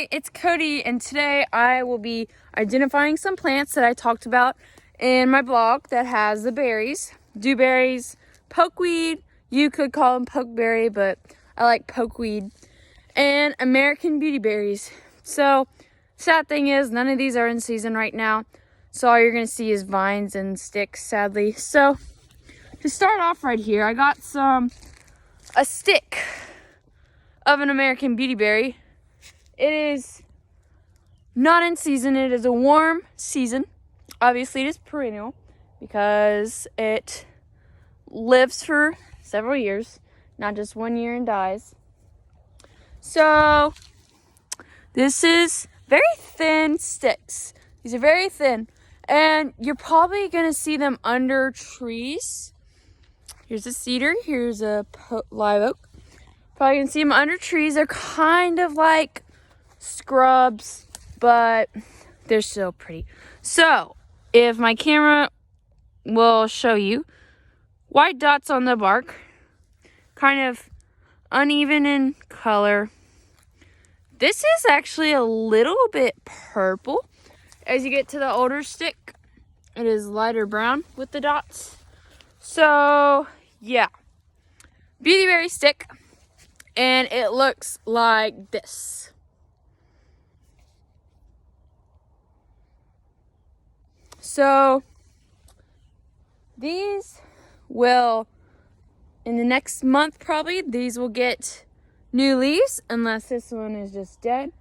Hi, it's Cody, and today I will be identifying some plants that I talked about in my blog that has the berries. Dewberries, pokeweed, you could call them pokeberry, but I like pokeweed, and American beautyberries. So, sad thing is, none of these are in season right now, so all you're going to see is vines and sticks, sadly. So, to start off right here, I got a stick of an American beautyberry. It is not in season. It is a warm season. Obviously, it is perennial because it lives for several years, not just 1 year and dies. So, this is very thin sticks. These are very thin, and you're probably going to see them under trees. Here's a cedar. Here's a live oak. Probably going to see them under trees. They're kind of like scrubs, but they're still pretty. So, if my camera will show you, white dots on the bark, kind of uneven in color. This is actually a little bit purple. As you get to the older stick, it is lighter brown with the dots. So, yeah. Beautyberry stick, and it looks like this. So, these will, in the next month probably, these will get new leaves, unless this one is just dead.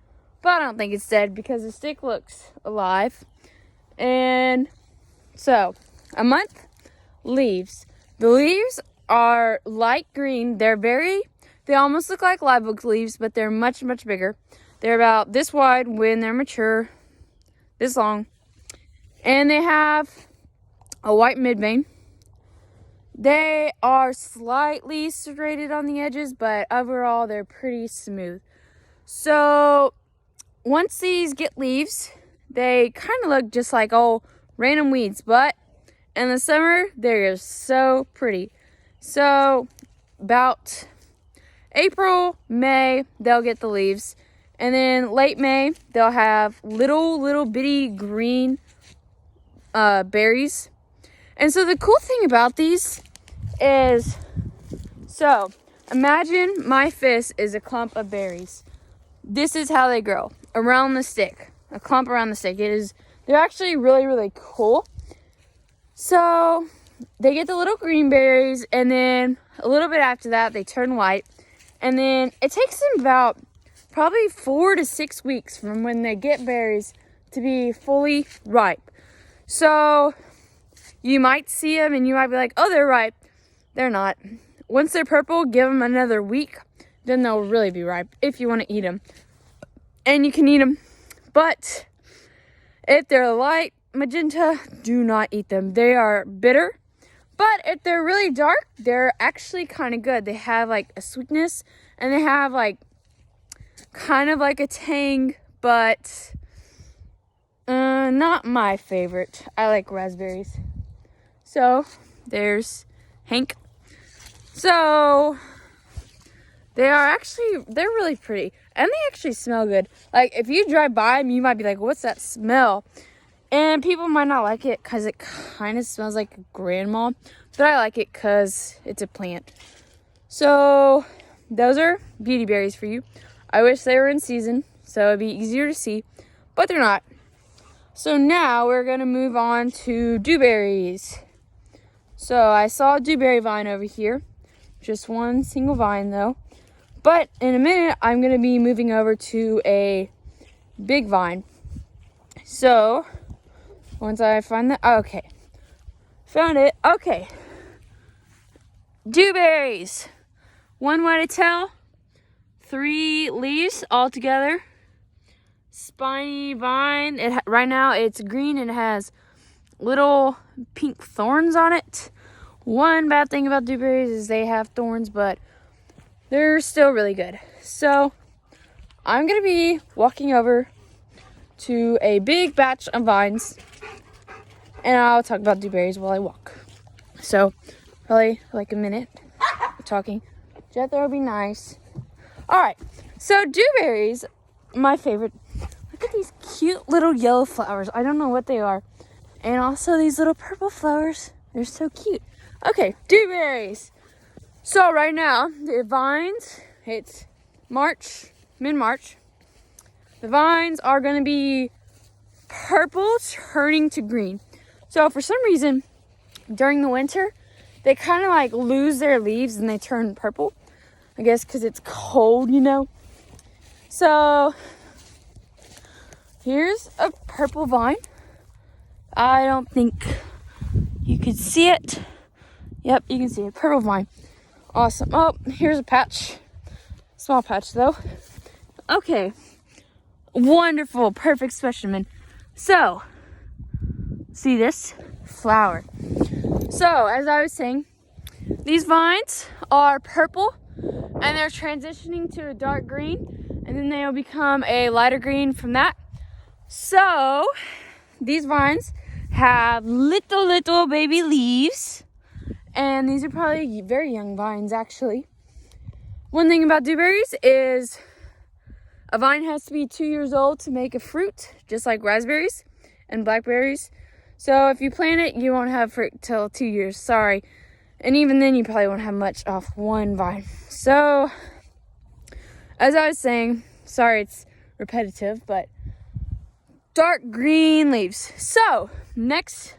But I don't think it's dead because the stick looks alive. And so, a month, leaves. The leaves are light green. They almost look like live oak leaves, but they're much, much bigger. They're about this wide when they're mature, this long. And they have a white midvein. They are slightly serrated on the edges, but overall they're pretty smooth. So once these get leaves, they kind of look just like random weeds, but in the summer they're so pretty. So about April, May, they'll get the leaves, and then late May they'll have little bitty green berries. And so the cool thing about these is, so imagine my fist is a clump of berries. This is how they grow around the stick, a clump around the stick. They're actually really, really cool. So they get the little green berries, and then a little bit after that they turn white, and then it takes them about probably 4 to 6 weeks from when they get berries to be fully ripe. So you might see them and you might be like, oh, they're ripe. They're not. Once they're purple, give them another week. Then they'll really be ripe if you want to eat them. And you can eat them. But if they're light magenta, do not eat them. They are bitter. But if they're really dark, they're actually kind of good. They have like a sweetness, and they have like kind of like a tang, but not my favorite. I like raspberries. So, there's Hank. So, they're really pretty. And they actually smell good. Like, if you drive by them, you might be like, what's that smell? And people might not like it because it kind of smells like grandma. But I like it because it's a plant. So, those are beautyberries for you. I wish they were in season, so it'd be easier to see. But they're not. So now we're going to move on to dewberries. So I saw a dewberry vine over here. Just one single vine though. But in a minute, I'm going to be moving over to a big vine. So once I find that, okay. Found it. Okay. Dewberries. One way to tell. 3 leaves all together. Spiny vine. Right now it's green and it has little pink thorns on it. One bad thing about dewberries is they have thorns, but they're still really good. So I'm going to be walking over to a big batch of vines, and I'll talk about dewberries while I walk. So probably like a minute talking. Jethro would be nice. All right. So dewberries my favorite. Look at these cute little yellow flowers. I don't know what they are. And also these little purple flowers. They're so cute. Okay, dewberries. So right now, the vines, it's March, mid-March. The vines are going to be purple turning to green. So for some reason, during the winter, they kind of like lose their leaves and they turn purple. I guess because it's cold, you know. So here's a purple vine. I don't think you can see it. Yep, you can see it. Purple vine. Awesome. Oh, here's a patch. Small patch though. Okay. Wonderful. Perfect specimen. So, see this? Flower. So, as I was saying, these vines are purple and they're transitioning to a dark green and then they'll become a lighter green from that. So, these vines have little baby leaves, and these are probably very young vines actually. One thing about dewberries is a vine has to be 2 years old to make a fruit, just like raspberries and blackberries. So if you plant it, you won't have fruit till 2 years, sorry. And even then you probably won't have much off one vine. So, as I was saying, sorry it's repetitive, but dark green leaves. So, next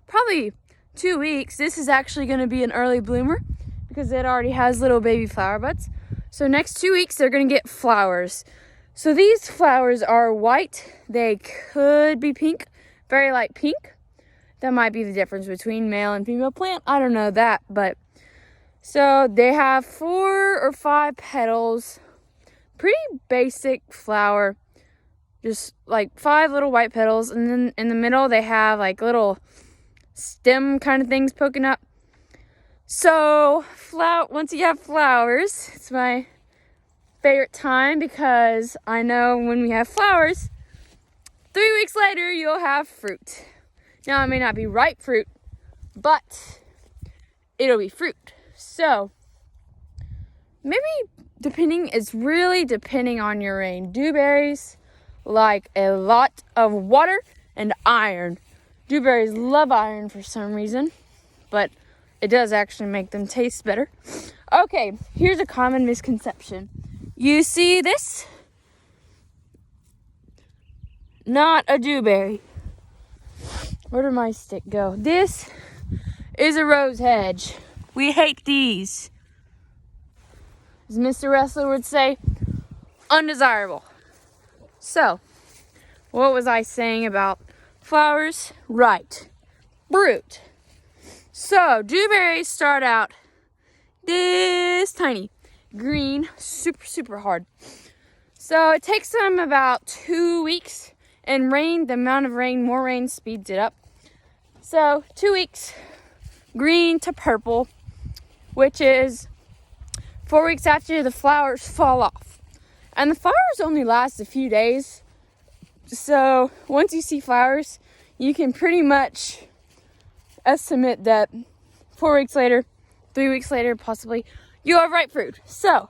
probably 2 weeks, this is actually going to be an early bloomer because it already has little baby flower buds. So next 2 weeks, they're going to get flowers. So these flowers are white. They could be pink, very light pink. That might be the difference between male and female plant. I don't know that, but so they have 4 or 5 petals. Pretty basic flower. Just like 5 little white petals, and then in the middle they have like little stem kind of things poking up. So once you have flowers, it's my favorite time because I know when we have flowers, 3 weeks later you'll have fruit. Now it may not be ripe fruit, but it'll be fruit. So maybe it's really depending on your rain. Dewberries like a lot of water and iron. Dewberries love iron for some reason, but it does actually make them taste better. Okay, here's a common misconception. You see this? Not a dewberry. Where did my stick go? This is a rose hedge. We hate these. As Mr. Wrestler would say, undesirable. So, what was I saying about flowers? Right. Fruit. So, dewberries start out this tiny. Green. Super hard. So, it takes them about 2 weeks. And rain, the amount of rain, more rain speeds it up. So, 2 weeks. Green to purple. Which is 4 weeks after the flowers fall off. And the flowers only last a few days. So once you see flowers, you can pretty much estimate that 4 weeks later, 3 weeks later, possibly, you'll have ripe fruit. So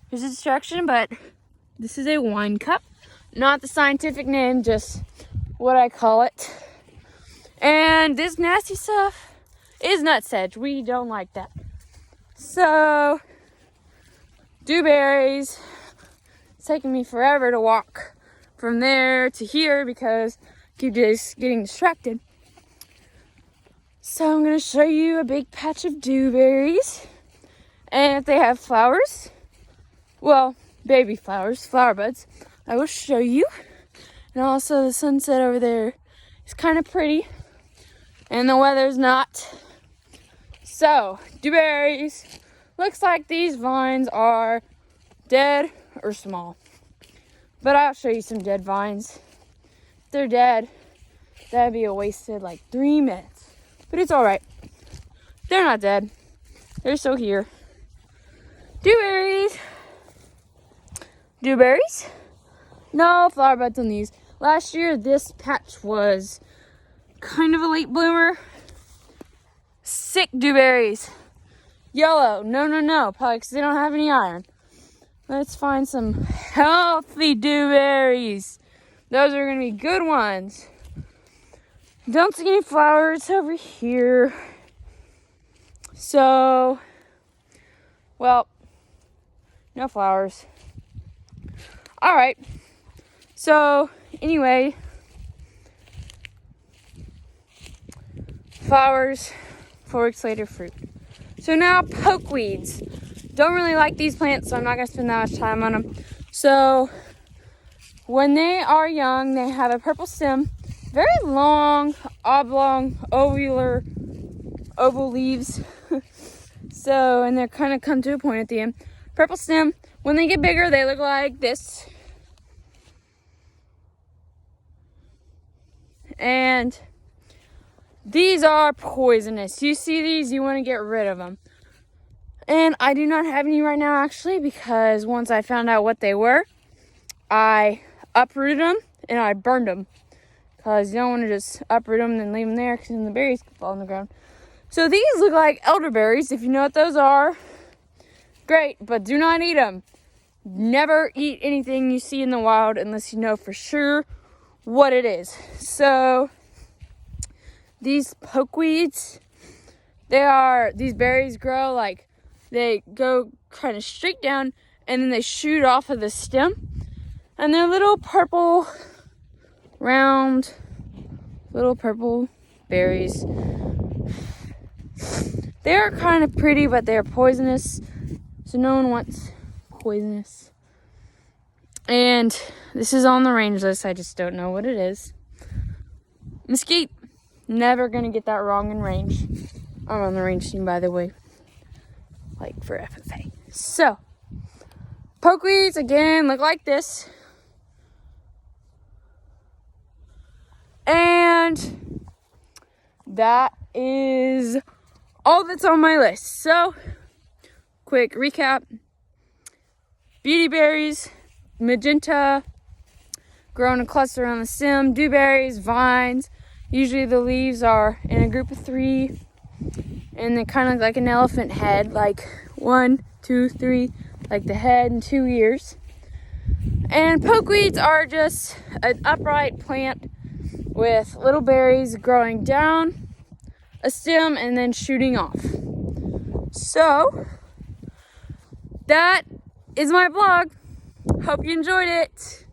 here's a distraction, but this is a wine cup. Not the scientific name, just what I call it. And this nasty stuff is nutsedge. We don't like that. So, dewberries. It's taking me forever to walk from there to here because I keep just getting distracted. So I'm going to show you a big patch of dewberries. And if they have flowers, well, baby flowers, flower buds, I will show you. And also the sunset over there is kind of pretty. And the weather's not. So, dewberries. Looks like these vines are dead or small. But I'll show you some dead vines. If they're dead, that'd be a wasted like 3 minutes. But it's alright. They're not dead. They're still here. Dewberries. Dewberries? No flower buds on these. Last year, this patch was kind of a late bloomer. Sick dewberries. Yellow. No. Probably because they don't have any iron. Let's find some healthy dewberries. Those are gonna be good ones. Don't see any flowers over here. So, well, no flowers. All right. So, anyway, flowers, 4 weeks later, fruit. So now pokeweeds. Don't really like these plants, so I'm not gonna spend that much time on them. So when they are young, they have a purple stem, very long, oblong, oval leaves. So, and they're kind of come to a point at the end. Purple stem. When they get bigger, they look like this. And these are poisonous. You see these, you want to get rid of them. And I do not have any right now, actually, because once I found out what they were, I uprooted them and I burned them. Because you don't want to just uproot them and then leave them there, because then the berries can fall on the ground. So these look like elderberries. If you know what those are, great, but do not eat them. Never eat anything you see in the wild unless you know for sure what it is. So these pokeweeds, these berries grow like, they go kind of straight down and then they shoot off of the stem. And they're little purple, round, little purple berries. They're kind of pretty, but they're poisonous. So no one wants poisonous. And this is on the range list. I just don't know what it is. Mesquite. Never gonna get that wrong in range. I'm on the range team, by the way. Like for FFA. So, pokeweeds, again, look like this. And that is all that's on my list. So, quick recap. Beautyberries, magenta, grow in a cluster on the stem. Dewberries, vines. Usually the leaves are in a group of 3. And they kind of look like an elephant head. Like 1, 2, 3. Like the head and 2 ears. And pokeweeds are just an upright plant with little berries growing down a stem and then shooting off. So, that is my blog. Hope you enjoyed it.